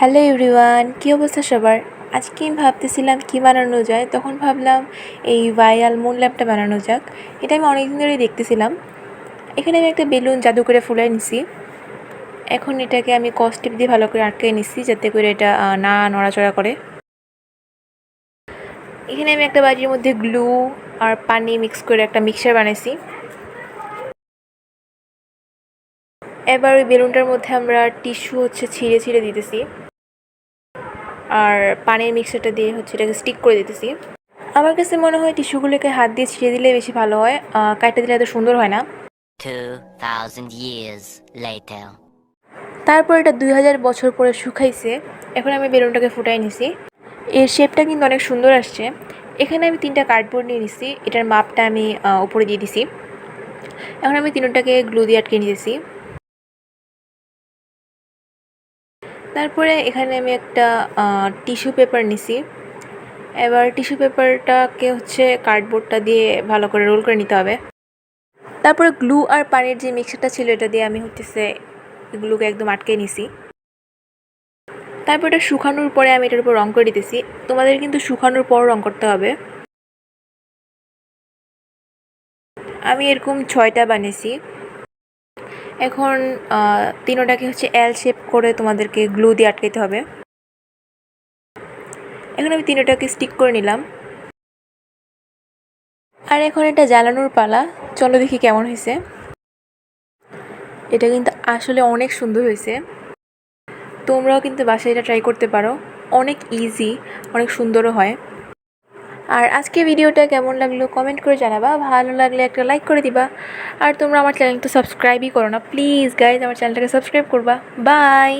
Hello everyone, কী অবস্থা সবার? আজকে আমি ভাবতেছিলাম কী বানানো যায়, তখন ভাবলাম এই ভাইরাল মুন ল্যাম্পটা বানানো যাক। এটা আমি অনেকদিন ধরেই দেখতেছিলাম। এখানে আমি একটা বেলুন জাদু করে ফুলাই নিছি। এখন এটাকে আমি কস্টেপ দিয়ে ভালো করে আটকে নিছি, যাতে করে এটা না নড়াচড়া করে। এখানে আমি একটা বাটির মধ্যে গ্লু আর পানি মিক্স করে একটা মিক্সচার বানাইছি। এবার ওই বেলুনটার মধ্যে আমরা টিস্যু ছিঁড়ে ছিঁড়ে দিতেছি, আর পানির মিক্সচারটা দিয়ে এটাকে স্টিক করে দিতেছি। আমার কাছে মনে হয় টিস্যুগুলোকে হাত দিয়ে ছিঁড়ে দিলে বেশি ভালো হয়, কাটতে দিলে এত সুন্দর হয় না। 2000 years later. তারপর এটা 2000 বছর পরে শুকাইছে। এখন আমি বেলুনটাকে ফুটাই নিছি। এর শেপটা কিন্তু অনেক সুন্দর আসছে। এখানে আমি 3টা কার্ডবোর্ড নিয়ে নিছি, এটার মাপটা আমি উপরে দিয়ে দিছি। এখন আমি তিনটাকে গ্লু দিয়ে আটকে নিয়েছি। তারপরে এখানে আমি একটা টিস্যু পেপার নিছি। এবার টিস্যু পেপারটাকে কার্ডবোর্ডটা দিয়ে ভালো করে রোল করে নিতে হবে। তারপরে গ্লু আর পানির যে মিক্সচারটা ছিল এটা দিয়ে আমি গ্লুকে একদম আটকে নিছি। তারপর এটা শুকানোর পরে আমি এটার উপর রং করে দিতেছি। তোমাদের কিন্তু শুকানোর পর রং করতে হবে। আমি এরকম 6টা বানিয়েছি। এখন তিনোটাকে এল শেপ করে তোমাদেরকে গ্লু দিয়ে আটকাতে হবে। এখন আমি তিনোটাকে স্টিক করে নিলাম। আর এখন এটা জ্বালানোর পালা। চলো দেখি কেমন হয়েছে। এটা কিন্তু আসলে অনেক সুন্দর হয়েছে। তোমরাও কিন্তু বাসায় এটা ট্রাই করতে পারো। অনেক ইজি, অনেক সুন্দরও হয়। আর আজকে ভিডিওটা কেমন লাগলো কমেন্ট করে জানাবা। ভালো লাগলে একটা লাইক করে দিবা। আর তোমরা আমার চ্যানেলটা সাবস্ক্রাইবই করো না, প্লিজ গাইজ আমার চ্যানেলটাকে সাবস্ক্রাইব করবা। বাই।